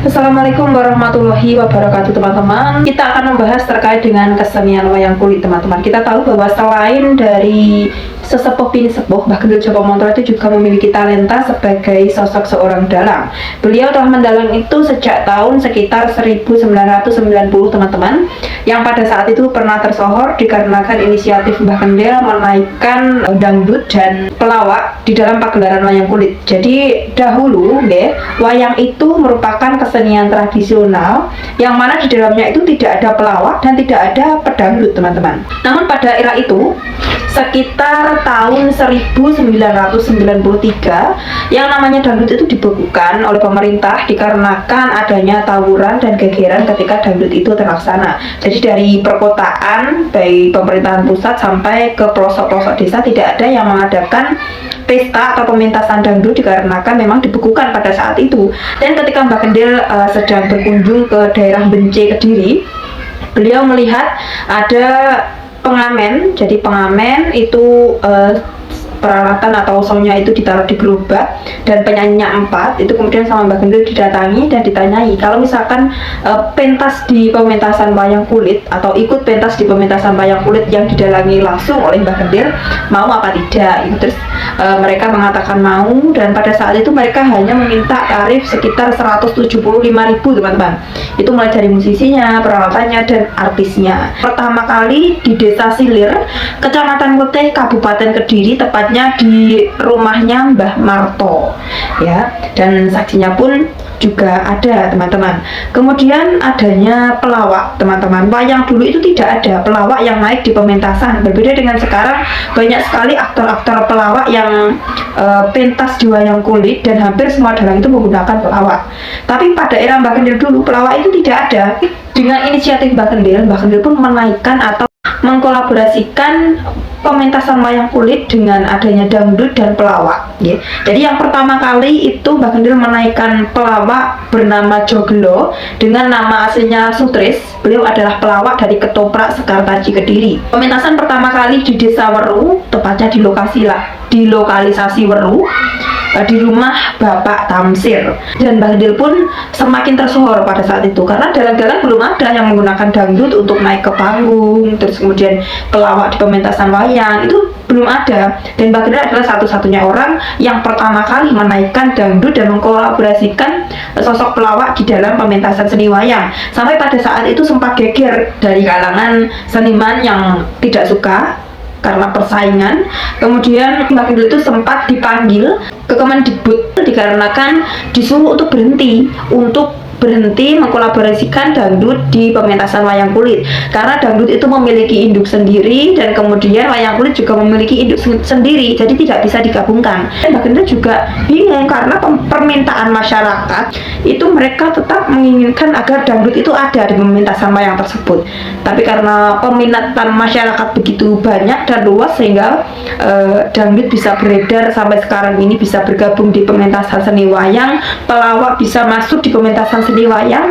Assalamualaikum warahmatullahi wabarakatuh teman-teman. Kita akan membahas terkait dengan kesenian wayang kulit teman-teman. Kita tahu bahwa selain dari sesepuh bini sepuh, Mbah Gendul Jopomontro itu juga memiliki talenta sebagai sosok seorang dalang. Beliau telah mendalang itu sejak tahun sekitar 1990 teman-teman, yang pada saat itu pernah tersohor dikarenakan inisiatif Mbah Gendul menaikkan dangdut dan pelawak di dalam pagelaran wayang kulit. Jadi dahulu wayang itu merupakan kesenian tradisional yang mana di dalamnya itu tidak ada pelawak dan tidak ada pedangdut teman-teman. Namun pada era itu sekitar tahun 1993 yang namanya dangdut itu dibekukan oleh pemerintah dikarenakan adanya tawuran dan gegeran ketika dangdut itu terlaksana. Jadi dari perkotaan baik pemerintahan pusat sampai ke pelosok-pelosok desa tidak ada yang mengadakan pesta atau pementasan dangdut dikarenakan memang dibekukan pada saat itu. Dan ketika Mbah Gendul sedang berkunjung ke daerah Bence Kediri, beliau melihat ada pengamen. Jadi pengamen itu peralatan atau soundnya itu ditaruh di gerobak dan penyanyinya 4 itu kemudian sama Mbah Gendul didatangi dan ditanyai kalau misalkan pentas di pementasan wayang kulit atau ikut pentas di pementasan wayang kulit yang didalangi langsung oleh Mbah Gendul mau apa tidak. Terus mereka mengatakan mau, dan pada saat itu mereka hanya meminta tarif sekitar 175.000 teman-teman. Itu mulai dari musisinya, peralatannya, dan artisnya. Pertama kali di Desa Silir, Kecamatan Putih, Kabupaten Kediri, tepatnya di rumahnya Mbah Marto ya, dan saksinya pun juga ada teman-teman. Kemudian adanya pelawak teman-teman. Wayang dulu itu tidak ada pelawak yang naik di pementasan, berbeda dengan sekarang banyak sekali aktor-aktor pelawak yang pentas di wayang kulit dan hampir semua dalang itu menggunakan pelawak. Tapi pada era Mbah Gendul dulu pelawak itu tidak ada. Dengan inisiatif Mbah Gendul pun menaikkan atau mengkolaborasikan pementasan wayang kulit dengan adanya dangdut dan pelawak ya. Jadi yang pertama kali itu Mbah Gendul menaikkan pelawak bernama Joglo dengan nama aslinya Sutris. Beliau adalah pelawak dari Ketoprak Sekartaji Kediri. Pementasan pertama kali di Desa Weru, tepatnya di lokalisasi Weru, di rumah Bapak Tamsir, dan Mbah Gendul pun semakin tersohor pada saat itu karena dalang-dalang belum ada yang menggunakan dangdut untuk naik ke panggung, terus kemudian pelawak di pementasan wayang itu belum ada, dan Mbah Gendul adalah satu-satunya orang yang pertama kali menaikkan dangdut dan mengkolaborasikan sosok pelawak di dalam pementasan seni wayang. Sampai pada saat itu sempat geger dari kalangan seniman yang tidak suka karena persaingan. Kemudian Mbah Gendul itu sempat dipanggil ke Kemendikbud dikarenakan disuruh untuk berhenti mengkolaborasikan dangdut di pementasan wayang kulit karena dangdut itu memiliki induk sendiri dan kemudian wayang kulit juga memiliki induk sendiri, jadi tidak bisa digabungkan. Dan Mbah Gendul juga bingung karena permintaan masyarakat itu mereka tetap menginginkan agar dangdut itu ada di pementasan wayang tersebut, tapi karena peminatan masyarakat begitu banyak dan luas sehingga dangdut bisa beredar sampai sekarang ini, bisa bergabung di pementasan seni wayang, pelawak bisa masuk di pementasan seni wayang.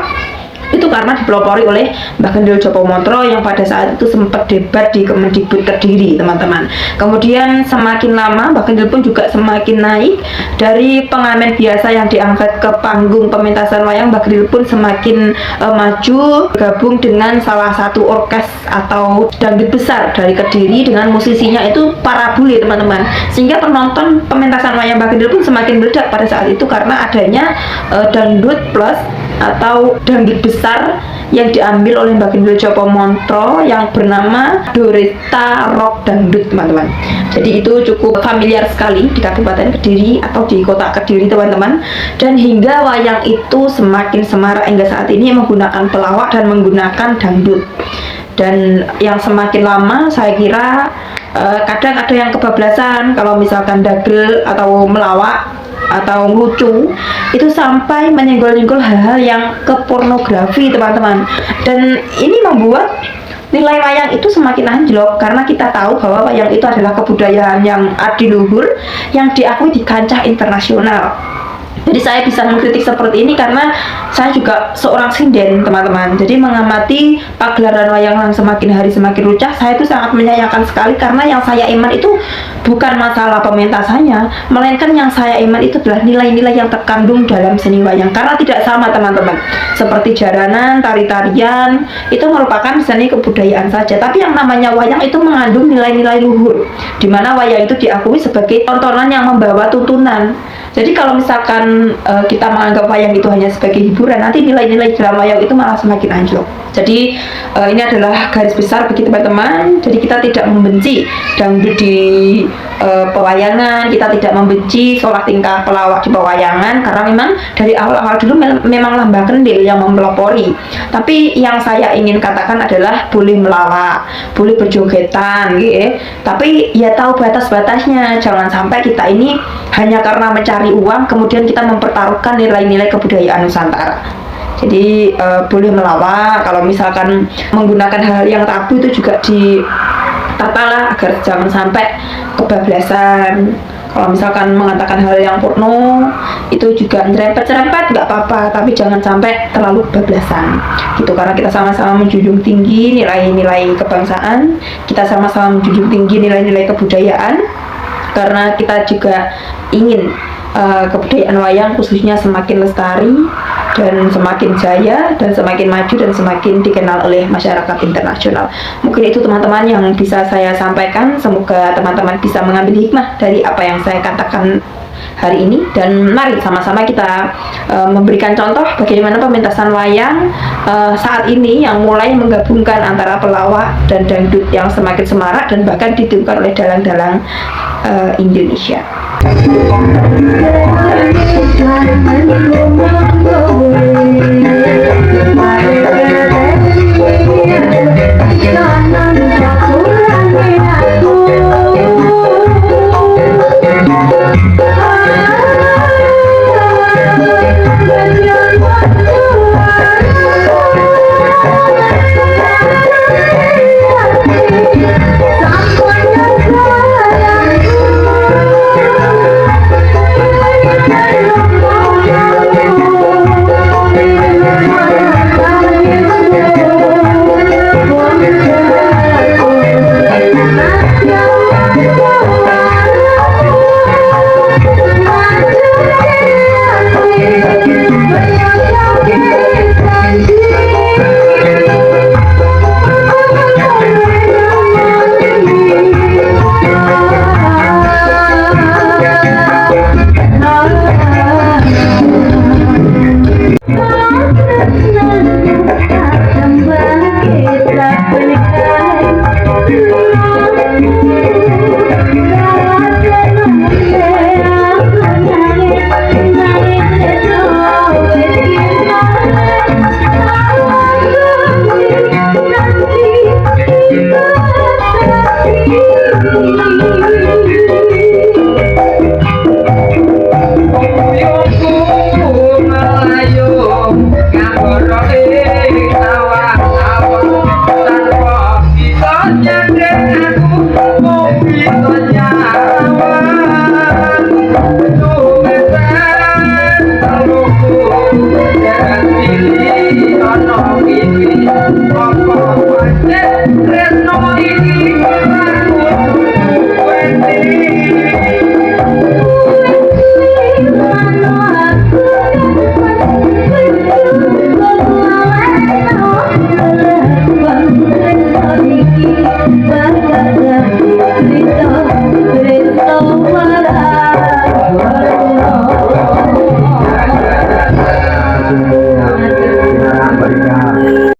Itu karena dipelopori oleh Mbah Gendul Jopomontro yang pada saat itu sempat debat di Kemendikbud Kediri teman-teman. Kemudian semakin lama Mbah Gendul pun juga semakin naik dari pengamen biasa yang diangkat ke panggung pementasan wayang. Mbah Gendul pun semakin maju, bergabung dengan salah satu orkes atau dangdut besar dari Kediri dengan musisinya itu para bule teman-teman, sehingga penonton pementasan wayang Mbah Gendul pun semakin meledak pada saat itu karena adanya dangdut plus atau dangdut besar yang diambil oleh Mbah Gendul Jopomontro yang bernama Doresta Rock Dangdut teman-teman. Jadi itu cukup familiar sekali di Kabupaten Kediri atau di kota Kediri teman-teman, dan hingga wayang itu semakin semarak hingga saat ini menggunakan pelawak dan menggunakan dangdut. Dan yang semakin lama saya kira kadang ada yang kebablasan kalau misalkan dagel atau melawak atau lucu itu sampai menyenggol-nyenggol hal-hal yang ke pornografi teman-teman, dan ini membuat nilai wayang itu semakin anjlok karena kita tahu bahwa wayang itu adalah kebudayaan yang adiluhur yang diakui di kancah internasional. Jadi saya bisa mengkritik seperti ini karena saya juga seorang sinden, teman-teman. Jadi mengamati pagelaran wayang yang semakin hari semakin runcah, saya itu sangat menyayangkan sekali karena yang saya iman itu bukan masalah pementasannya, melainkan yang saya iman itu adalah nilai-nilai yang terkandung dalam seni wayang. Karena tidak sama, teman-teman. Seperti jaranan, tari-tarian, itu merupakan seni kebudayaan saja. Tapi yang namanya wayang itu mengandung nilai-nilai luhur, di mana wayang itu diakui sebagai tontonan yang membawa tuntunan. Jadi kalau misalkan kita menganggap wayang itu hanya sebagai hiburan, nanti nilai-nilai dalam wayang itu malah semakin anjlok. Jadi ini adalah garis besar bagi teman-teman. Jadi kita tidak membenci dangdut di pewayangan, kita tidak membenci sholat tingkah pelawak di pewayangan, karena memang dari awal-awal dulu memang lambang kendil yang mempelopori. Tapi yang saya ingin katakan adalah boleh melawak, boleh berjogetan, gitu. Tapi ya tahu batas-batasnya. Jangan sampai kita ini hanya karena mencari uang kemudian kita mempertaruhkan nilai-nilai kebudayaan Nusantara. Jadi boleh melawak, kalau misalkan menggunakan hal yang tabu itu juga ditata lah agar jangan sampai kebablasan. Kalau misalkan mengatakan hal yang porno itu juga nyerempet-nyerempet nggak apa-apa, tapi jangan sampai terlalu kebablasan gitu, karena kita sama-sama menjunjung tinggi nilai-nilai kebangsaan, kita sama-sama menjunjung tinggi nilai-nilai kebudayaan, karena kita juga ingin kebudayaan wayang khususnya semakin lestari dan semakin jaya dan semakin maju dan semakin dikenal oleh masyarakat internasional. Mungkin itu teman-teman yang bisa saya sampaikan. Semoga teman-teman bisa mengambil hikmah dari apa yang saya katakan hari ini, dan mari sama-sama kita memberikan contoh bagaimana pementasan wayang saat ini yang mulai menggabungkan antara pelawak dan dangdut yang semakin semarak dan bahkan ditiupkan oleh dalang-dalang Indonesia.